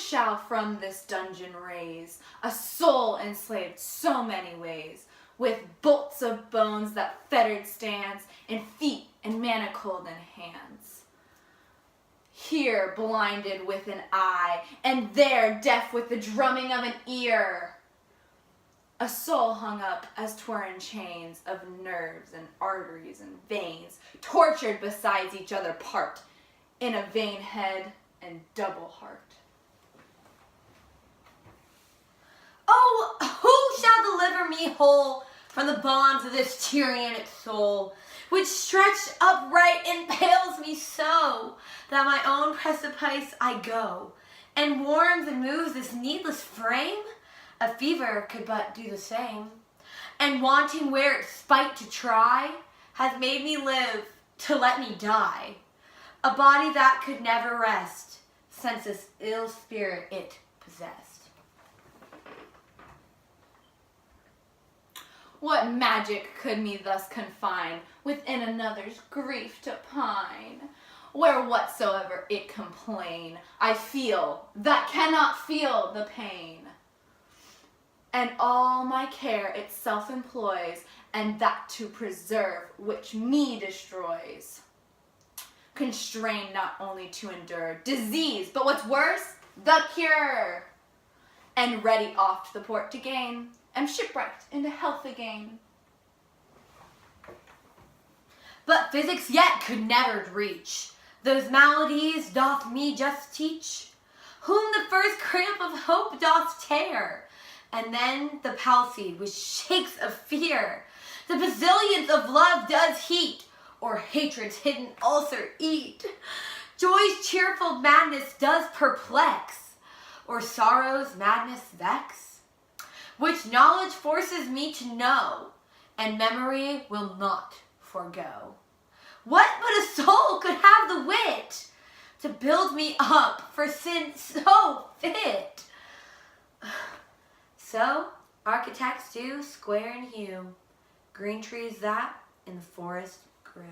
shall from this dungeon raise a soul enslaved so many ways, with bolts of bones that fettered stands, and feet and manacled in hands? Here blinded with an eye, and there deaf with the drumming of an ear, a soul hung up as 'twere in chains of nerves and arteries and veins, tortured besides each other part, in a vain head and double heart. Oh, who shall deliver me whole from the bonds of this tyrannic soul, which stretched upright impales me so, that my own precipice I go, and warms and moves this needless frame? A fever could but do the same, and wanting where its spite to try, has made me live to let me die. A body that could never rest, since this ill spirit it possessed. What magic could me thus confine, within another's grief to pine? Where whatsoever it complain, I feel that cannot feel the pain. And all my care itself employs, and that to preserve which me destroys. Constrained not only to endure disease, but what's worse, the cure. And ready oft the port to gain, am shipwrecked into health again. But physics yet could never reach those maladies doth me just teach, whom the first cramp of hope doth tear, and then the palsy which shakes of fear, the bazillions of love does heat, or hatred's hidden ulcer eat, joy's cheerful madness does perplex, or sorrow's madness vex, which knowledge forces me to know, and memory will not forego. What but a soul could have the wit to build me up for sin so fit? So architects do square and hew green trees that in the forest grew.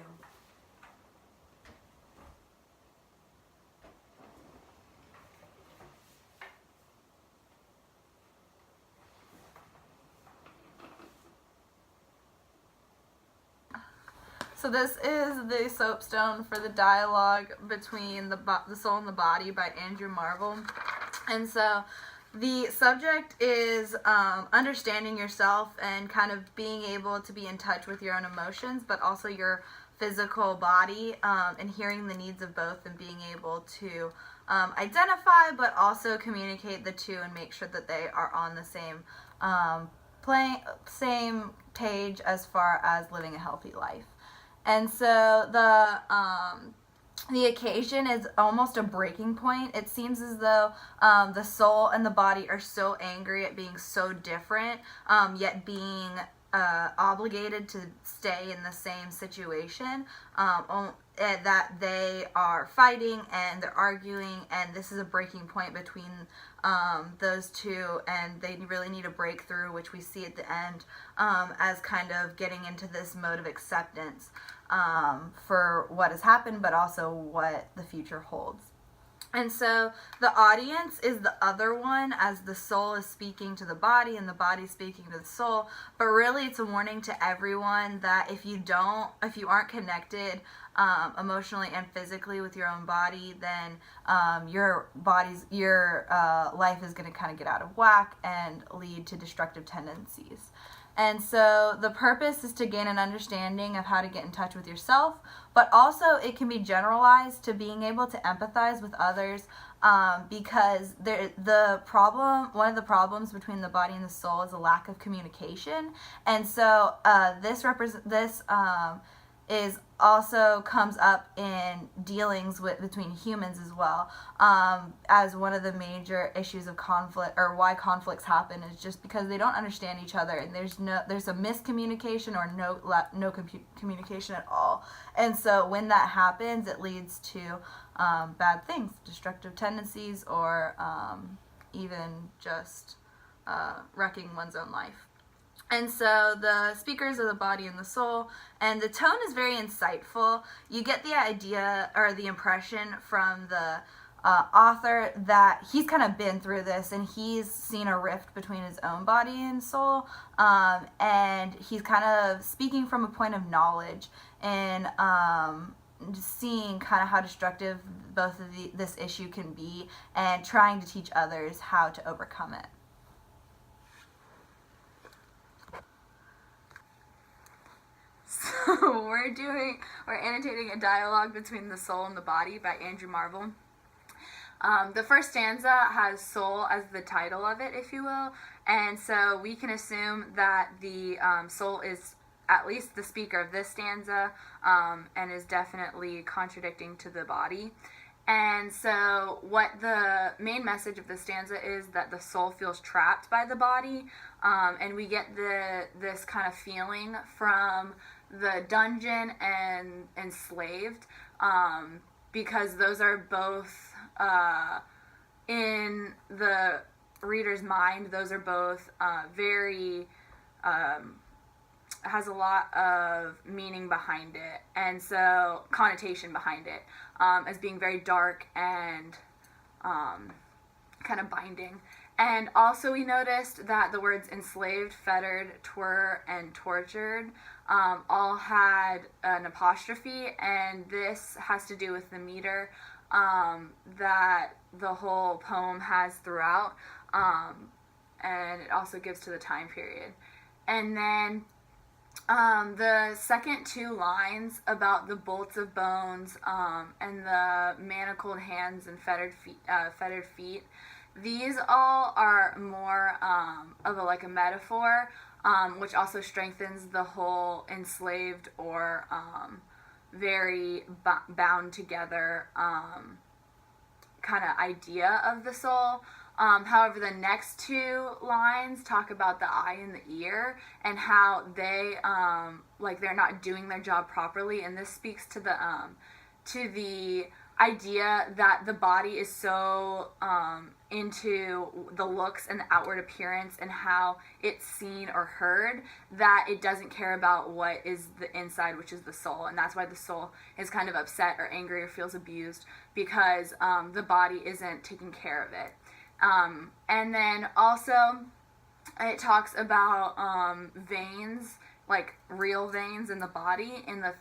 So this is the soapstone for the dialogue between the soul and the body by Andrew Marvell. And so the subject is understanding yourself and kind of being able to be in touch with your own emotions, but also your physical body, and hearing the needs of both and being able to identify but also communicate the two and make sure that they are on the same same page as far as living a healthy life. And so the occasion is almost a breaking point. It seems as though the soul and the body are so angry at being so different, yet being obligated to stay in the same situation, that they are fighting and they're arguing, and this is a breaking point between those two, and they really need a breakthrough, which we see at the end as kind of getting into this mode of acceptance for what has happened, but also what the future holds. And so the audience is the other one, as the soul is speaking to the body and the body speaking to the soul. But really it's a warning to everyone that if you aren't connected emotionally and physically with your own body, then your life is going to kind of get out of whack and lead to destructive tendencies. And so the purpose is to gain an understanding of how to get in touch with yourself, but also it can be generalized to being able to empathize with others, because one of the problems between the body and the soul is a lack of communication. And so this also comes up in dealings between humans as well, as one of the major issues of conflict, or why conflicts happen, is just because they don't understand each other, and there's a miscommunication or no communication at all. And so when that happens, it leads to bad things, destructive tendencies, or even just wrecking one's own life. And so the speakers are the body and the soul, and the tone is very insightful. You get the idea or the impression from the author that he's kind of been through this, and he's seen a rift between his own body and soul, and he's kind of speaking from a point of knowledge and just seeing kind of how destructive both of this issue can be and trying to teach others how to overcome it. So we're annotating a dialogue between the soul and the body by Andrew Marvell. The first stanza has soul as the title of it, if you will, and so we can assume that the soul is at least the speaker of this stanza, and is definitely contradicting to the body. And so what the main message of the stanza is that the soul feels trapped by the body, and we get this kind of feeling from the dungeon and enslaved, because those are both in the reader's mind, those are both very has a lot of meaning behind it, and so connotation behind it, as being very dark and kind of binding. And also we noticed that the words enslaved, fettered, twere, and tortured all had an apostrophe, and this has to do with the meter that the whole poem has throughout, and it also gives to the time period. And then the second two lines about the bolts of bones and the manacled hands and fettered feet, these all are more of a metaphor, which also strengthens the whole enslaved or very bound together kind of idea of the soul. However, the next two lines talk about the eye and the ear and how they they're not doing their job properly, and this speaks to the idea that the body is so into the looks and the outward appearance and how it's seen or heard that it doesn't care about what is the inside, which is the soul. And that's why the soul is kind of upset or angry or feels abused, because the body isn't taking care of it. And then also it talks about veins, like real veins in the body in the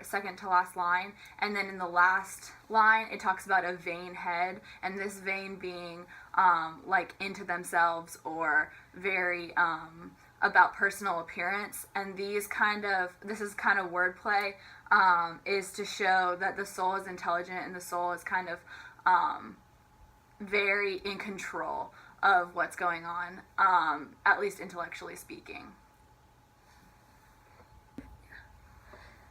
second to last line, and then in the last line it talks about a vain head, and this vein being into themselves or very about personal appearance. And this is kind of wordplay, is to show that the soul is intelligent and the soul is kind of very in control of what's going on, at least intellectually speaking.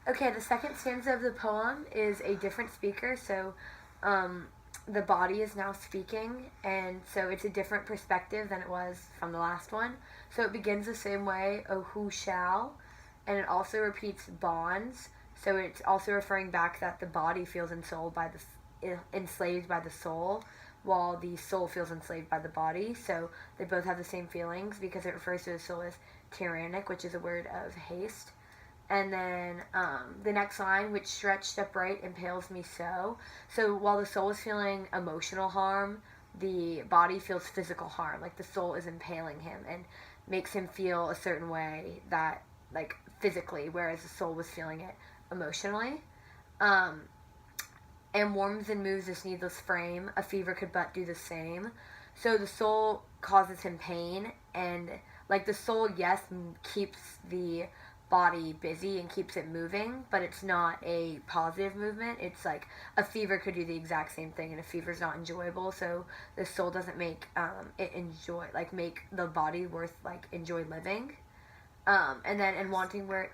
Okay, the second stanza of the poem is a different speaker, so the body is now speaking, and so it's a different perspective than it was from the last one. So it begins the same way, oh who shall, and it also repeats bonds, so it's also referring back that the body feels enslaved by the soul, while the soul feels enslaved by the body. So they both have the same feelings because it refers to the soul as tyrannic, which is a word of haste. And then the next line, which stretched upright impales me so. So while the soul is feeling emotional harm, the body feels physical harm. Like the soul is impaling him and makes him feel a certain way that, like, physically, whereas the soul was feeling it emotionally. And warms and moves this needless frame, a fever could but do the same. So the soul causes him pain, and like the soul, yes, keeps the body busy and keeps it moving, but it's not a positive movement. It's like a fever could do the exact same thing, and a fever is not enjoyable, so the soul doesn't make make the body worth enjoy living. And then in wanting where,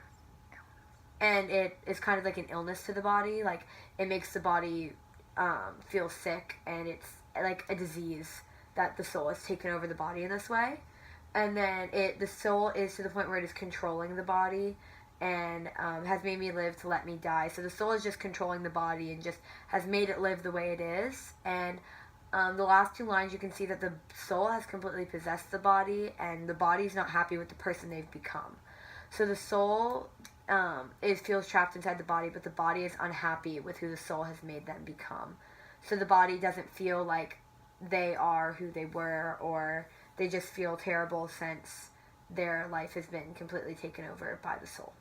and it is kind of like an illness to the body, like it makes the body feel sick, and it's like a disease that the soul has taken over the body in this way. And then the soul is to the point where it is controlling the body and has made me live to let me die. So the soul is just controlling the body and just has made it live the way it is. And the last two lines, you can see that the soul has completely possessed the body, and the body is not happy with the person they've become. So the soul feels trapped inside the body, but the body is unhappy with who the soul has made them become. so the body doesn't feel like they are who they were, or they just feel terrible since their life has been completely taken over by the soul.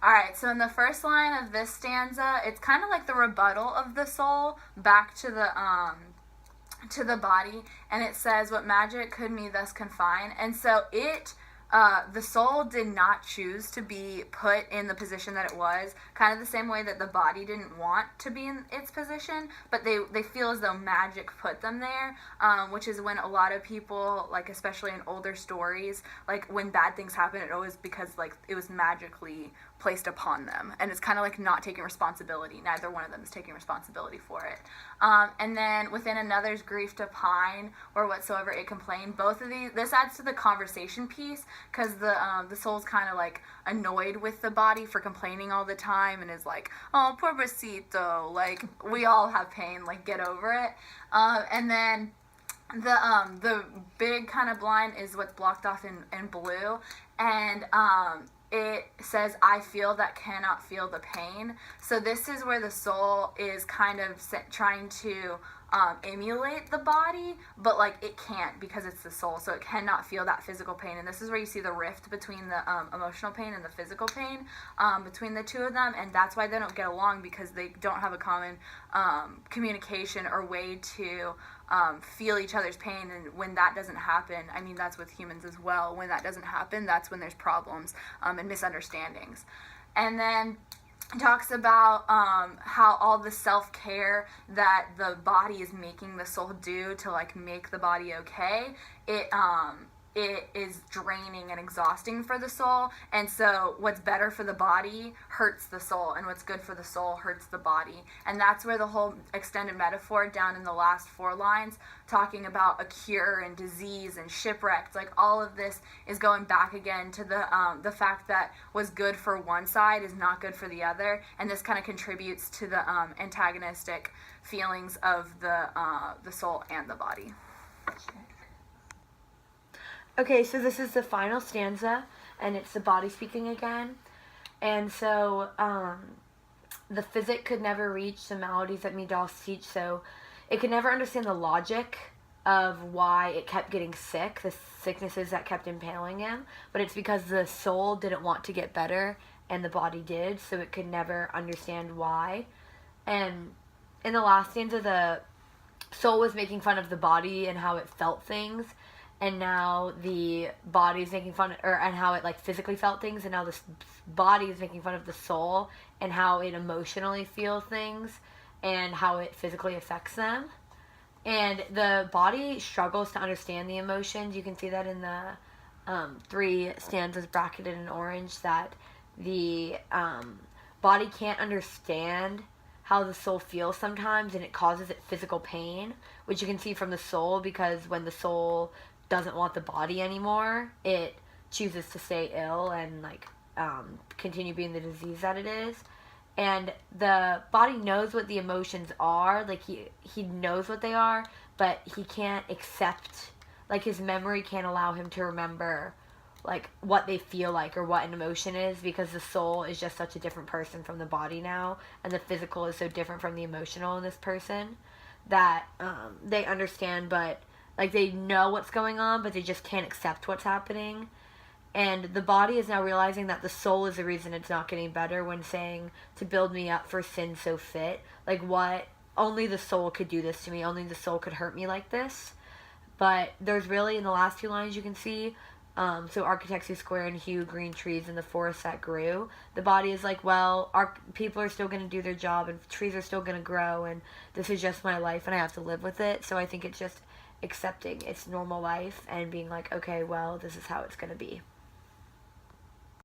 All right, so in the first line of this stanza, it's kind of like the rebuttal of the soul back to the body, and it says, "What magic could me thus confine?" And so the soul did not choose to be put in the position that it was, kind of the same way that the body didn't want to be in its position, but they feel as though magic put them there, which is when a lot of people, like especially in older stories, like when bad things happen, it always because like it was magically placed upon them, and it's kind of like not taking responsibility. Neither one of them is taking responsibility for it. And then within another's grief to pine, or whatsoever it complained, both of these, this adds to the conversation piece, because the soul's kind of like annoyed with the body for complaining all the time, and is like, oh, pobrecito, like we all have pain, like get over it. And then the big kind of line is what's blocked off in blue, and it says, "I feel that cannot feel the pain." So this is where the soul is kind of trying to emulate the body, but like it can't, because it's the soul, so it cannot feel that physical pain. And this is where you see the rift between the emotional pain and the physical pain between the two of them, and that's why they don't get along, because they don't have a common communication or way to feel each other's pain. And when that doesn't happen, I mean, that's with humans as well, when that doesn't happen, that's when there's problems and misunderstandings. And then it talks about how all the self-care that the body is making the soul do to like make the body okay, it is draining and exhausting for the soul. And so what's better for the body hurts the soul, and what's good for the soul hurts the body. And that's where the whole extended metaphor down in the last 4 lines, talking about a cure and disease and shipwrecks, like all of this is going back again to the fact that what's good for one side is not good for the other, and this kind of contributes to the antagonistic feelings of the soul and the body. Okay, so this is the final stanza, and it's the body speaking again. And so, the physic could never reach the maladies that me doth teach, so it could never understand the logic of why it kept getting sick, the sicknesses that kept impaling him, but it's because the soul didn't want to get better, and the body did, so it could never understand why. And in the last stanza, the soul was making fun of the body and how it felt things, and now the body is making fun, and how it like physically felt things, and now the body is making fun of the soul and how it emotionally feels things and how it physically affects them. And the body struggles to understand the emotions. You can see that in the 3 stanzas bracketed in orange, that the body can't understand how the soul feels sometimes, and it causes it physical pain, which you can see from the soul, because when the soul doesn't want the body anymore, it chooses to stay ill and like continue being the disease that it is. And the body knows what the emotions are, like he knows what they are, but he can't accept, like his memory can't allow him to remember like what they feel like or what an emotion is, because the soul is just such a different person from the body now, and the physical is so different from the emotional in this person, that they understand, but like they know what's going on, but they just can't accept what's happening. And the body is now realizing that the soul is the reason it's not getting better, when saying, "To build me up for sin so fit." Like, what? Only the soul could do this to me. Only the soul could hurt me like this. But there's really, in the last 2 lines you can see, so architects square and hue green trees in the forest that grew. The body is like, well, our people are still going to do their job, and trees are still going to grow, and this is just my life, and I have to live with it. So I think it's just accepting its normal life and being like, okay, well, this is how it's going to be.